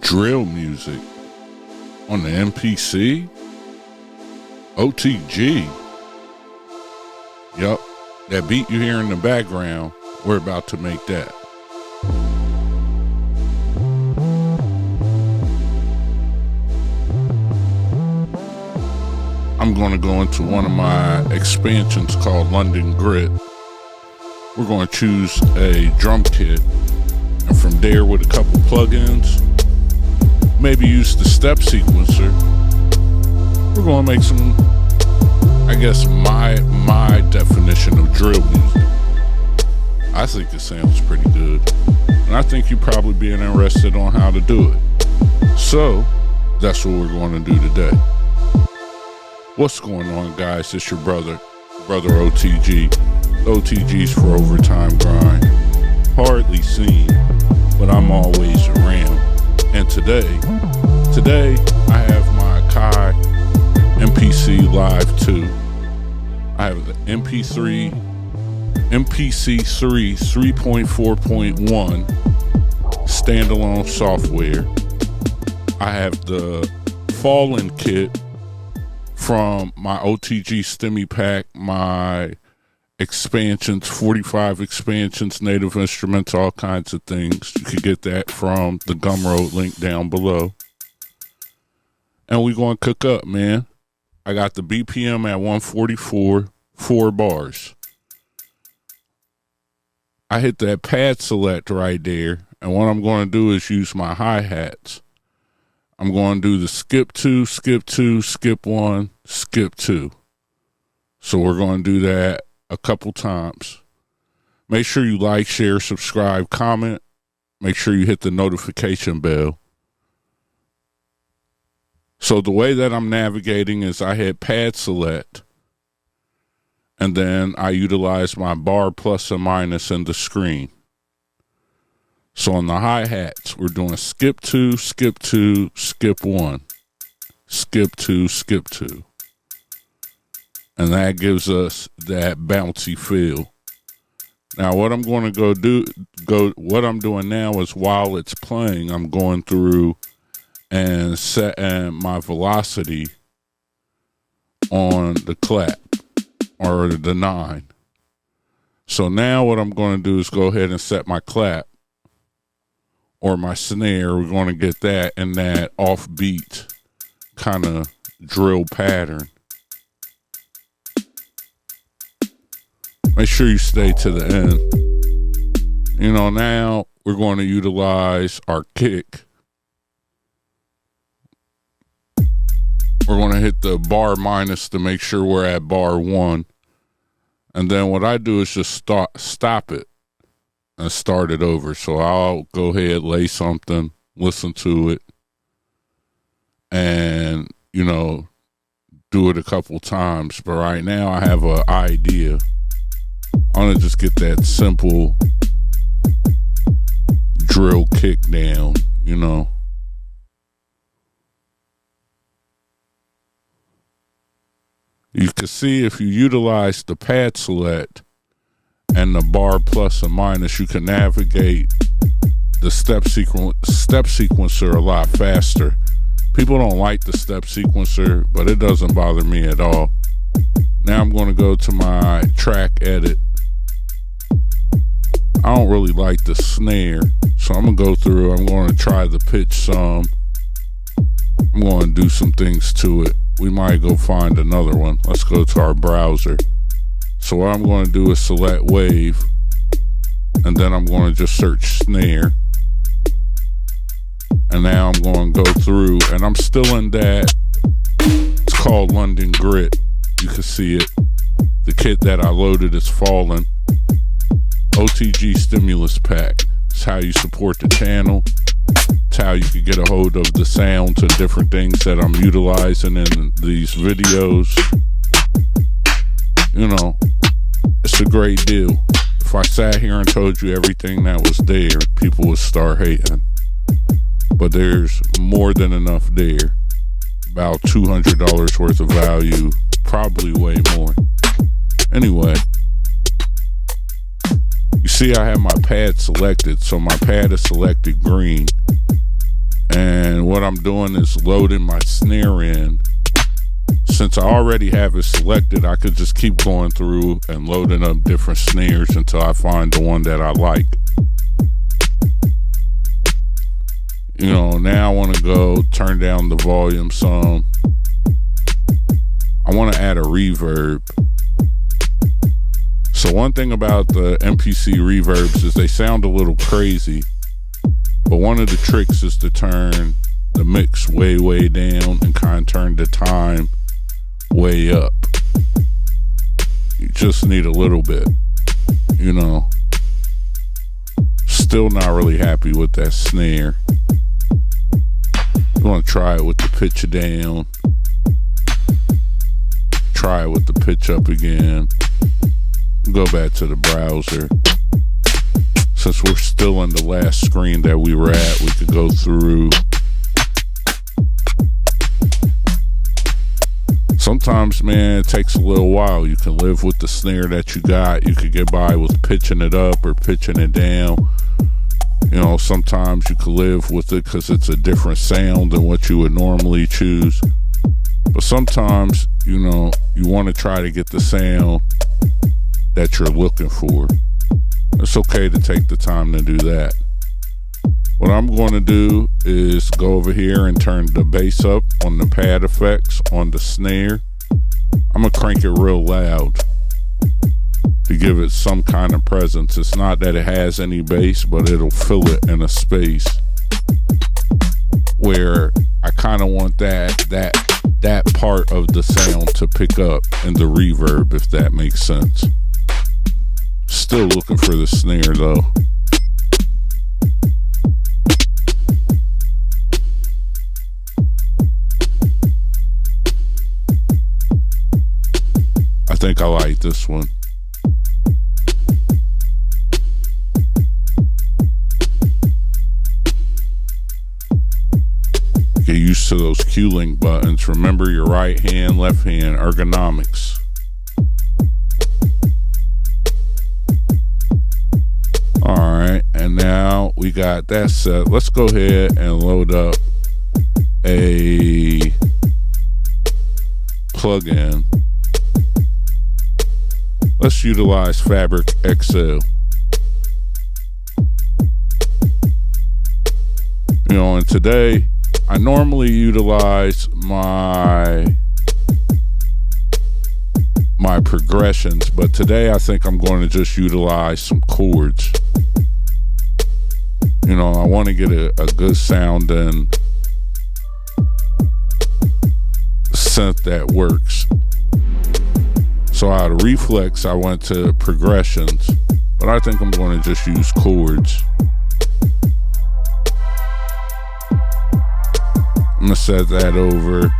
drill music on the MPC. O.T.G. Yup, that beat you hear in the background, we're about to make that. I'm going to go into one of my expansions called London Grit. We're going to choose a drum kit, and from there with a couple plugins, maybe use the step sequencer. We're going to make some, I guess, my definition of drill music. I think it sounds pretty good, and I think you'd probably be interested on how to do it. So that's what we're going to do today. What's going on, guys? It's your brother O.T.G. O.T.G's for Overtime Grind. Hardly seen, but I'm always around. And today I have my Kai MPC Live 2. I have the MPC 3.4.1 standalone software. I have the Fallen kit from my O.T.G Stimmy Pack, my expansions, 45 expansions, native instruments, all kinds of things. You can get that from the Gumroad link down below. And we're going to cook up, man. I got the BPM at 144, 4 bars. I hit that pad select right there, and what I'm going to do is use my hi-hats. I'm going to do the skip 2, skip 2, skip 1, skip 2. So we're going to do that a couple times. Make sure you like, share, subscribe, comment. Make sure you hit the notification bell. So the way that I'm navigating is I hit pad select, and then I utilize my bar plus and minus in the screen. So on the hi-hats, we're doing skip 2, skip 2, skip 1, skip 2, skip 2. And that gives us that bouncy feel. Now what I'm going to what I'm doing now is while it's playing, I'm going through and setting my velocity on the clap or the 9. So now what I'm going to do is go ahead and set my clap or my snare. We're going to get that in that offbeat kind of drill pattern. Make sure you stay to the end. You know, now we're going to utilize our kick. We're going to hit the bar minus to make sure we're at bar 1. And then what I do is just stop it and start it over. So I'll go ahead, lay something, listen to it, and, you know, do it a couple times. But right now I have an idea. I want to just get that simple drill kick down, you know. You can see if you utilize the pad select and the bar plus and minus, you can navigate the step sequencer a lot faster. People don't like the step sequencer, but it doesn't bother me at all. Now I'm going to go to my track edit. I don't really like the snare, so I'm going to go through. I'm going to try the pitch some. I'm going to do some things to it. We might go find another one. Let's go to our browser. So what I'm going to do is select wave, and then I'm going to just search snare. And now I'm going to go through, and I'm still in that. It's called London Grit. You can see it. The kit that I loaded is Fallen. O.T.G Stimulus Pack. It's how you support the channel. It's how you can get a hold of the sounds and different things that I'm utilizing in these videos. You know, it's a great deal. If I sat here and told you everything that was there, people would start hating. But there's more than enough there. About $200 worth of value, probably way more. Anyway, you see I have my pad selected, so my pad is selected green. And what I'm doing is loading my snare in. Since I already have it selected, I could just keep going through and loading up different snares until I find the one that I like. You know, now I want to go turn down the volume some. I want to add a reverb. So one thing about the MPC reverbs is they sound a little crazy, but one of the tricks is to turn the mix way down and kind of turn the time way up. You just need a little bit, you know. Still not really happy with that snare. You want to try it with the pitch down. Try it with the pitch up again. Go back to the browser. Since we're still in the last screen that we were at, we could go through. Sometimes, man, it takes a little while. You can live with the snare that you got. You could get by with pitching it up or pitching it down. You know, sometimes you could live with it because it's a different sound than what you would normally choose. But sometimes, you know, you want to try to get the sound that you're looking for. It's okay to take the time to do that. What I'm going to do is go over here and turn the bass up on the pad effects on the snare. I'm going to crank it real loud to give it some kind of presence. It's not that it has any bass, but it'll fill it in a space where I kind of want that part of the sound to pick up in the reverb, if that makes sense. Still looking for the snare though. I think I like this one. Get used to those Q-Link buttons. Remember your right hand, left hand ergonomics. Alright, and now we got that set. Let's go ahead and load up a plugin. Let's utilize Fabric XL. You know, and today I normally utilize my progressions, but today I think I'm going to just utilize some chords. You know, I want to get a good sounding synth that works. So out of reflex, I went to progressions, but I think I'm going to just use chords. I'm going to set that over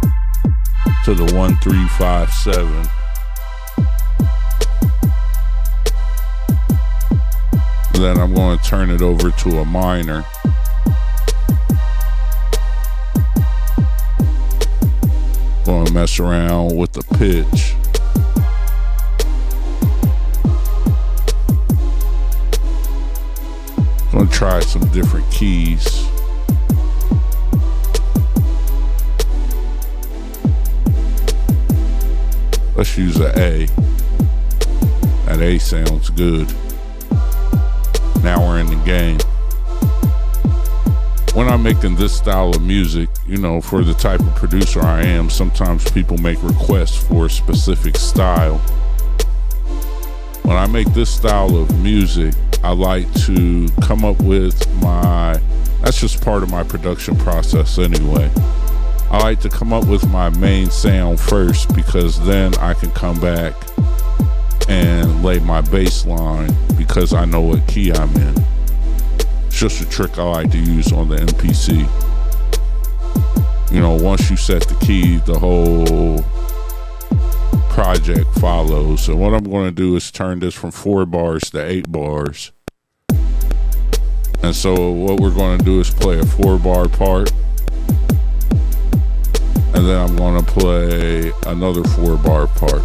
to the 1-3-5-7. Then I'm going to turn it over to a minor. Going to mess around with the pitch. Going to try some different keys. Let's use an A. That A sounds good. Now we're in the game. When I'm making this style of music, you know, for the type of producer I am, sometimes people make requests for a specific style. When I make this style of music, I like to come up with that's just part of my production process anyway. I like to come up with my main sound first, because then I can come back and lay my bass line because I know what key I'm in. It's just a trick I like to use on the MPC. You know, once you set the key, the whole project follows. And what I'm going to do is turn this from 4 bars to 8 bars. And so what we're going to do is play a 4-bar part. And then I'm going to play another 4-bar part.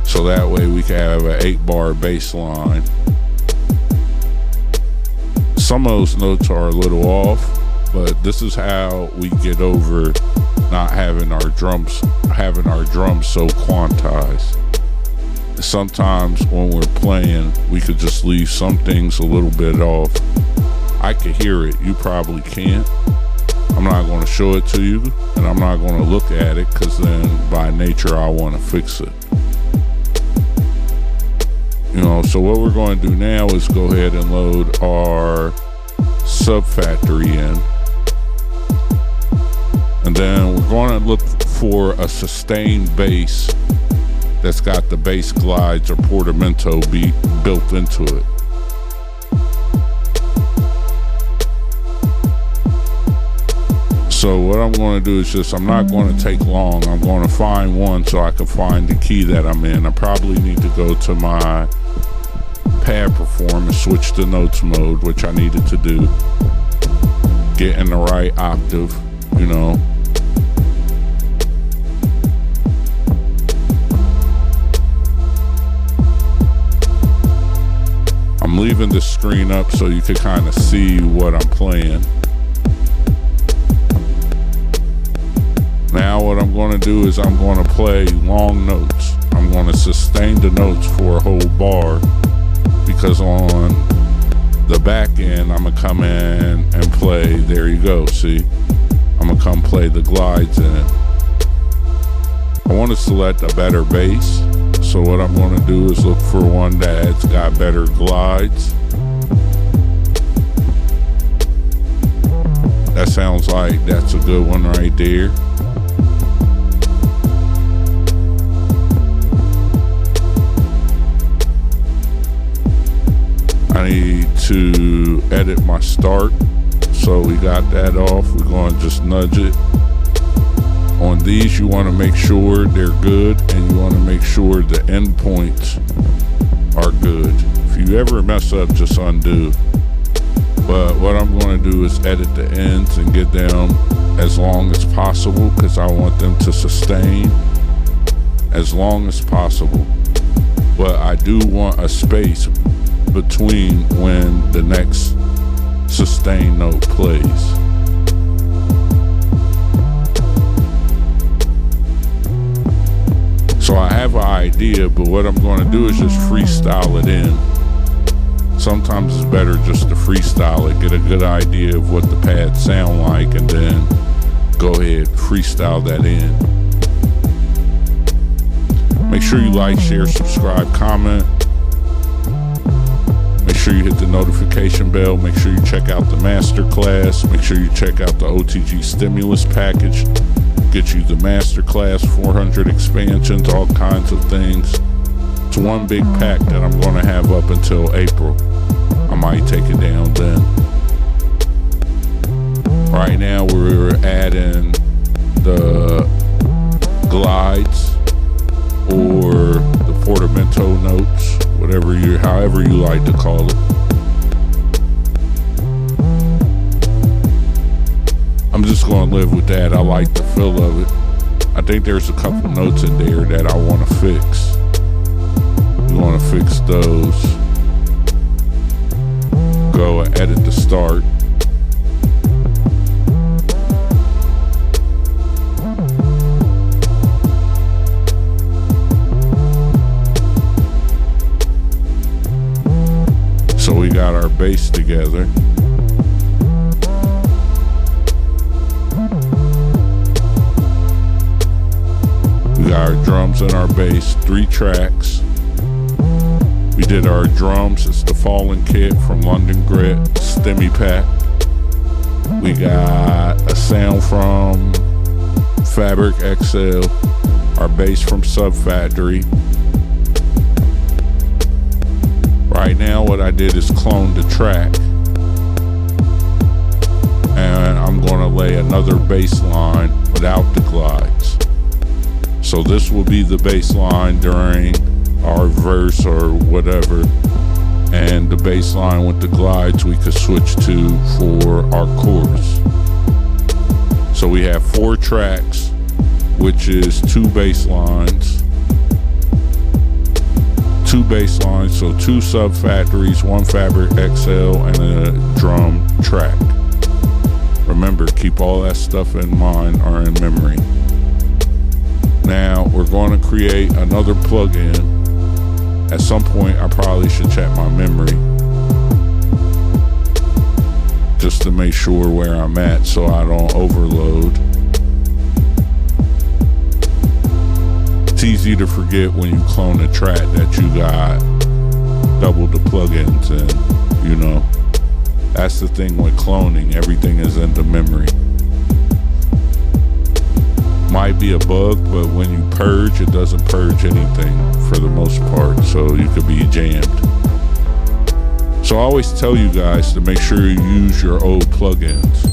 So that way we can have an 8-bar bass line. Some of those notes are a little off, but this is how we get over not having our drums so quantized. Sometimes when we're playing, we could just leave some things a little bit off. I could hear it, you probably can't. I'm not going to show it to you, and I'm not going to look at it, because then by nature I want to fix it. You know, so what we're going to do now is go ahead and load our sub factory in. And then we're going to look for a sustained bass that's got the bass glides or portamento beat built into it. So what I'm going to do is I'm not going to take long. I'm going to find one so I can find the key that I'm in. I probably need to go to my pad perform and switch to notes mode, which I needed to do. Get in the right octave, you know. I'm leaving the screen up so you can kind of see what I'm playing. Now what I'm going to do is I'm going to play long notes. I'm going to sustain the notes for a whole bar, because on the back end I'm going to come in and play, there you go, see? I'm going to come play the glides in. I want to select a better bass, so what I'm going to do is look for one that's got better glides. That sounds like that's a good one right there. I need to edit my start, so we got that off. We're going to just nudge it. On these, you want to make sure they're good, and you want to make sure the endpoints are good. If you ever mess up, just undo. But what I'm going to do is edit the ends and get them as long as possible, because I want them to sustain as long as possible. But I do want a space between when the next sustain note plays. So I have an idea, but what I'm going to do is just freestyle it in. Sometimes it's better just to freestyle it, get a good idea of what the pads sound like, and then go ahead, freestyle that in. Make sure you like, share, subscribe, comment. Make sure you hit the notification bell. Make sure you check out the masterclass. Make sure you check out the O.T.G stimulus package. Get you the masterclass, 400 expansions, all kinds of things. It's one big pack that I'm going to have up until April. I might take it down then. Right now we're adding the glides or the portamento notes, however you like to call it. I'm just going to live with that. I like the feel of it. I think there's a couple notes in there that I want to fix. We want to fix those. Go and edit the start. So we got our bass together. We got our drums and our bass, 3 tracks. We did our drums, it's the Fallen kit from London Grit, Stimmy Pack. We got a sound from Fabric XL, our bass from Sub Factory. Right now what I did is clone the track, and I'm going to lay another bass line without the glides. So this will be the bass line during our verse or whatever, and the bass line with the glides we could switch to for our chorus. So we have 4 tracks, which is 2 bass lines, 2 bass lines, so 2 sub factories, 1 Fabric XL, and a drum track. Remember, keep all that stuff in mind or in memory. Now we're going to create another plugin. At some point I probably should check my memory just to make sure where I'm at so I don't overload. It's easy to forget when you clone a track that you got double the plugins in, you know. That's the thing with cloning, everything is into memory. Might be a bug, but when you purge, it doesn't purge anything for the most part, so you could be jammed. So I always tell you guys to make sure you use your old plugins.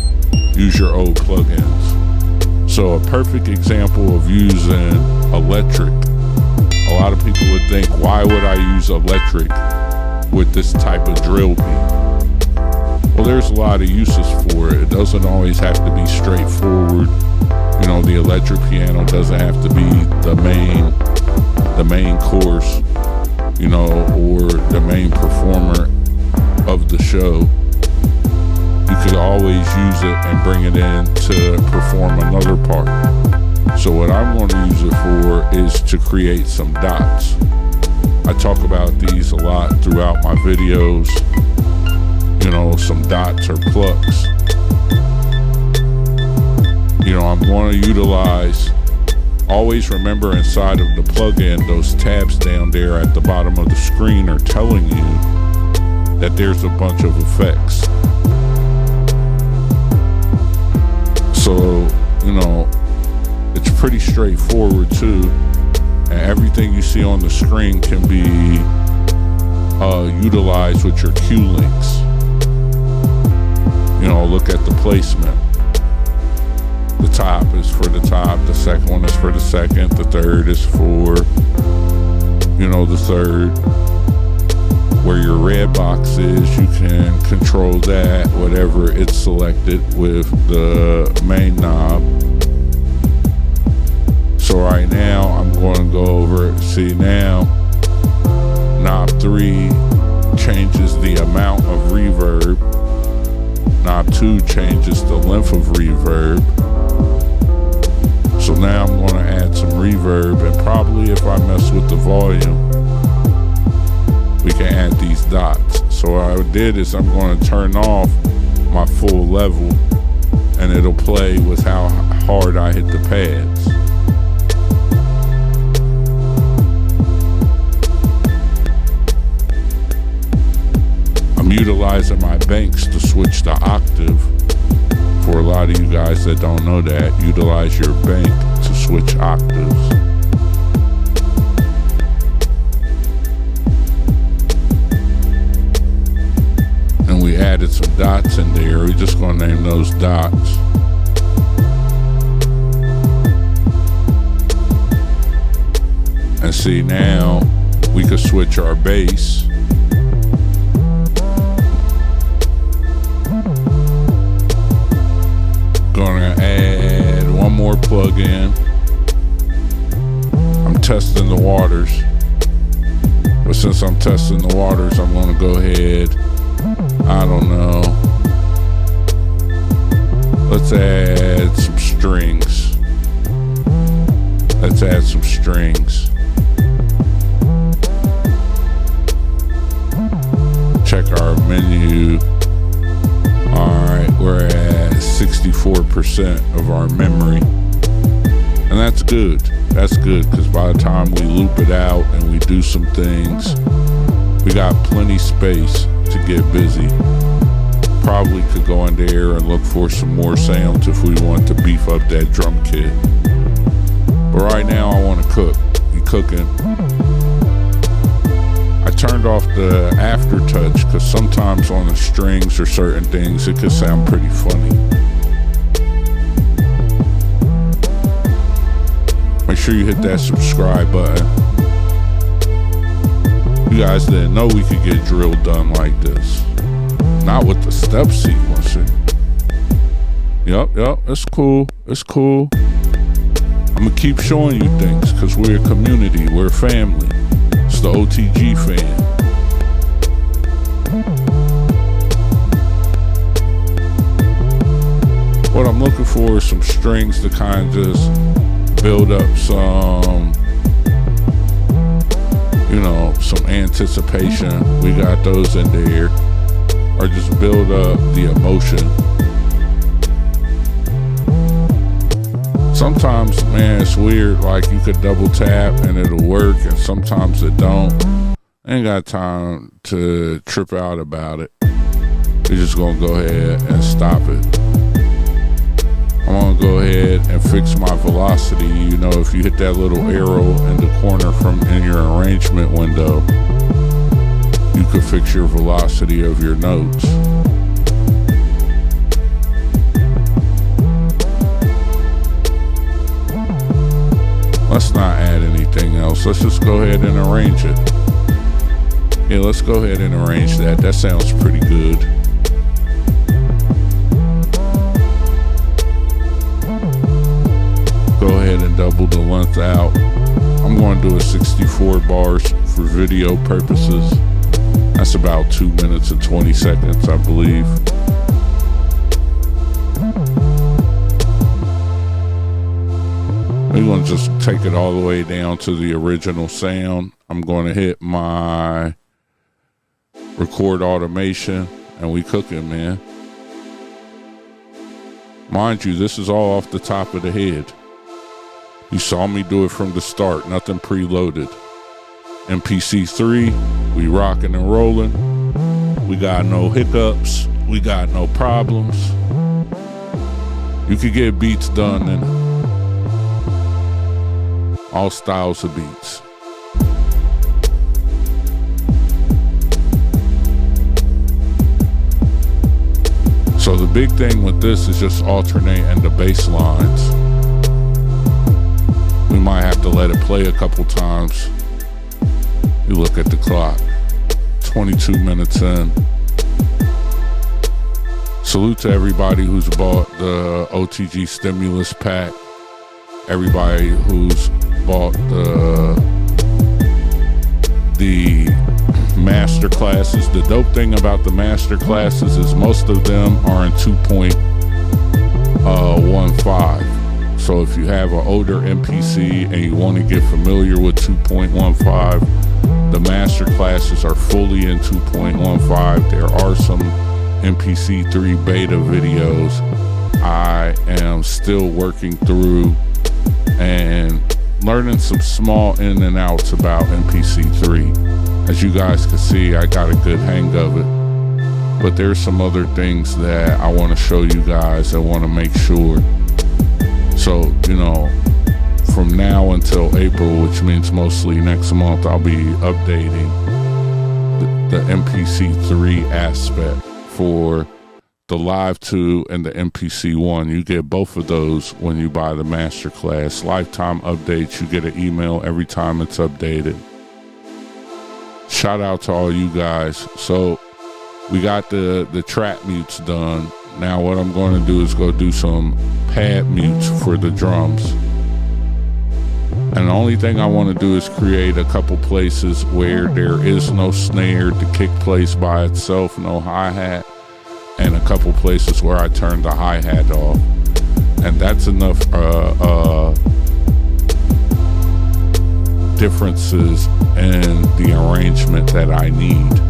Use your old plugins. So a perfect example of using electric. A lot of people would think, why would I use electric with this type of drill beat? Well, there's a lot of uses for it. It doesn't always have to be straightforward. You know, the electric piano doesn't have to be the main course, you know, or the main performer of the show. You could always use it and bring it in to perform another part. So what I'm going to use it for is to create some dots. I talk about these a lot throughout my videos. You know, some dots or plucks. You know, I'm going to utilize, always remember inside of the plugin, those tabs down there at the bottom of the screen are telling you that there's a bunch of effects. So, you know, it's pretty straightforward too. And everything you see on the screen can be utilized with your cue links. You know, look at the placement. The top is for the top, the second one is for the second, the third is for, you know, the third. Where your red box is, you can control that, whatever it's selected with the main knob. So right now, I'm going to go over, see now, knob 3 changes the amount of reverb. Knob 2 changes the length of reverb. So now I'm going to add some reverb, and probably if I mess with the volume, we can add these dots. So what I did is I'm going to turn off my full level, and it'll play with how hard I hit the pads. I'm utilizing my banks to switch the octave. For a lot of you guys that don't know that, utilize your bank to switch octaves. And we added some dots in there. We're just going to name those dots. And see, now we could switch our bass. Gonna add one more plug-in. I'm testing the waters, but since I'm testing the waters, I'm gonna go ahead, I don't know, let's add some strings. Let's add some strings. Check our menu. Alright, we're at 64% of our memory. And that's good. That's good, because by the time we loop it out and we do some things, we got plenty space to get busy. Probably could go in there and look for some more sounds if we want to beef up that drum kit. But right now I want to cook. We cooking. I turned off the aftertouch because sometimes on the strings or certain things it could sound pretty funny. Make sure you hit that subscribe button. You guys didn't know we could get drill done like this. Not with the step sequencing. Yep, it's cool. It's cool. I'm gonna keep showing you things because we're a community, we're a family. just the O.T.G fan. What I'm looking for is some strings to kind of just build up some, you know, some anticipation. We got those in there. Or just build up the emotion. Sometimes, man, it's weird. Like, you could double tap and it'll work, and sometimes it don't. I ain't got time to trip out about it. We're just gonna go ahead and stop it. I'm gonna go ahead and fix my velocity. You know, if you hit that little arrow in the corner from in your arrangement window, you could fix your velocity of your notes. Let's not add anything else. Let's just go ahead and arrange it. Yeah, let's go ahead and arrange that. That sounds pretty good. Go ahead and double the length out. I'm going to do a 64 bars for video purposes. That's about 2 minutes and 20 seconds, I believe. We're going to just take it all the way down to the original sound. I'm going to hit my record automation, and we cooking, man. Mind you, this is all off the top of the head. You saw me do it from the start, nothing preloaded. MPC 3, we rocking and rolling. We got no hiccups. We got no problems. You could get beats done in all styles of beats. So the big thing with this is just alternating the bass lines. We might have to let it play a couple times. You look at the clock, 22 minutes in. Salute to everybody who's bought the O.T.G stimulus pack. Everybody who's bought the master classes. The dope thing about the master classes is most of them are in 2.15. So if you have an older MPC and you want to get familiar with 2.15, the master classes are fully in 2.15. There are some MPC 3 beta videos I am still working through and learning some small in and outs about MPC 3. As you guys can see, I got a good hang of it. But there's some other things that I want to show you guys. I want to make sure. So, you know, from now until April, which means mostly next month, I'll be updating the MPC 3 aspect for the Live 2 and the MPC 1. You get both of those when you buy the masterclass. Lifetime updates, you get an email every time it's updated. Shout out to all you guys. So we got the trap mutes done. Now what I'm going to do is go do some pad mutes for the drums. And the only thing I want to do is create a couple places where there is no snare, the kick plays by itself, no hi-hat, and a couple places where I turn the hi-hat off. And that's enough differences in the arrangement that I need.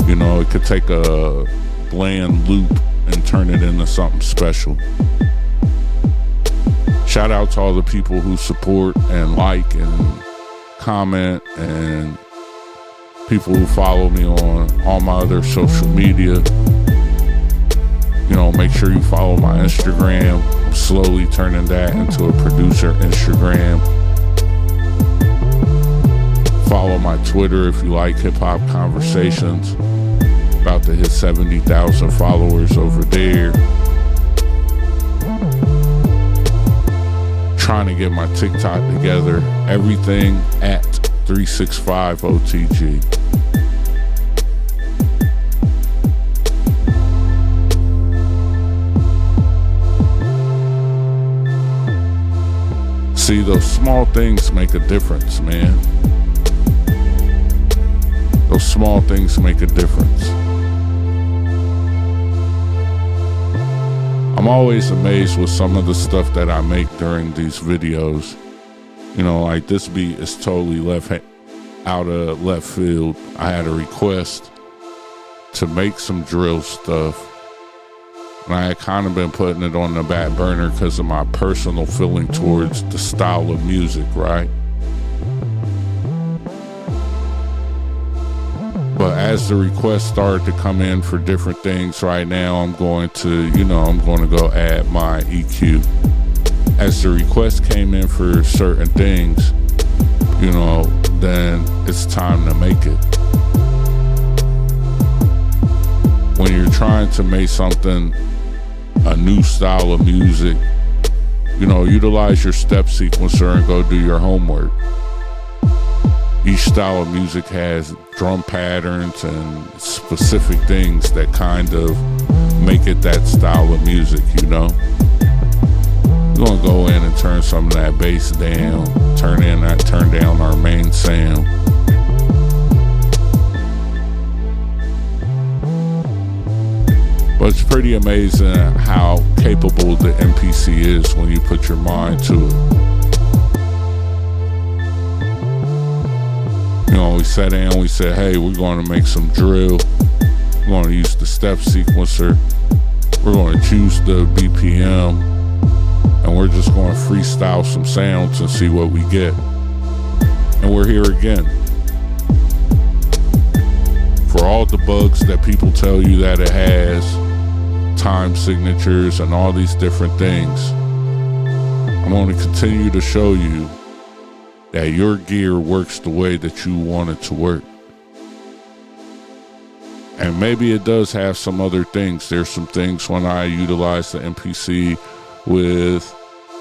You know, it could take a bland loop and turn it into something special. Shout out to all the people who support and like and comment, and people who follow me on all my other social media. You know, make sure you follow my Instagram. I'm slowly turning that into a producer Instagram. Follow my Twitter if you like hip hop conversations. About to hit 70,000 followers over there. Trying to get my TikTok together. Everything at 365 O.T.G. See, those small things make a difference, man. Those small things make a difference. I'm always amazed with some of the stuff that I make during these videos. You know, like this beat is totally out of left field. I had a request to make some drill stuff, and I had kind of been putting it on the back burner because of my personal feeling towards the style of music, right? But as the requests started to come in for different things, right now I'm going to go add my EQ. As the request came in for certain things, then it's time to make it. When you're trying to make something, a new style of music, utilize your step sequencer and go do your homework. Each style of music has drum patterns and specific things that kind of make it that style of music, We're gonna go in and turn some of that bass down, turn down our main sound. But it's pretty amazing how capable the MPC is when you put your mind to it. We sat down, we said, hey, we're going to make some drill. We're going to use the step sequencer. We're going to choose the BPM. And we're just going to freestyle some sounds and see what we get. And we're here again. For all the bugs that people tell you that it has, time signatures and all these different things, I'm going to continue to show you that your gear works the way that you want it to work. And maybe it does have some other things. There's some things when I utilize the MPC with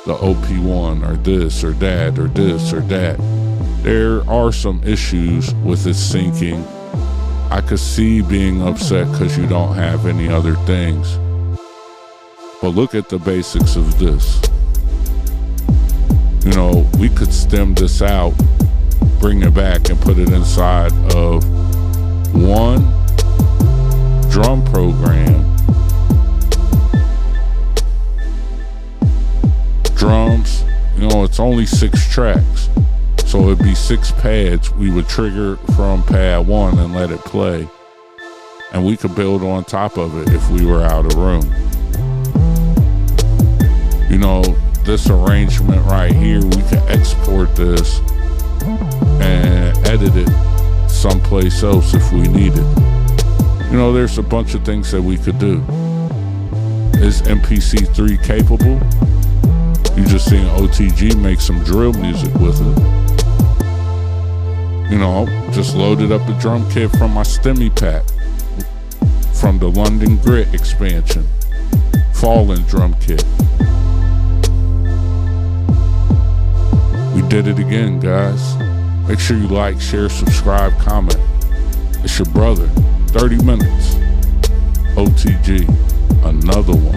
the OP1 or this or that or this or that. There are some issues with it syncing. I could see being upset because you don't have any other things. But look at the basics of this. We could stem this out, bring it back and put it inside of one drum program. Drums, it's only 6 tracks. So it'd be 6 pads. We would trigger from pad 1 and let it play. And we could build on top of it if we were out of room. This arrangement right here, we can export this and edit it someplace else if we need it. There's a bunch of things that we could do. Is MPC3 capable? You just seen O.T.G make some drill music with it. Just loaded up the drum kit from my Stemmy pack from the London Grit expansion. Fallen drum kit. We did it again, guys. Make sure you like, share, subscribe, comment. It's your brother, 30 minutes. O.T.G, another one.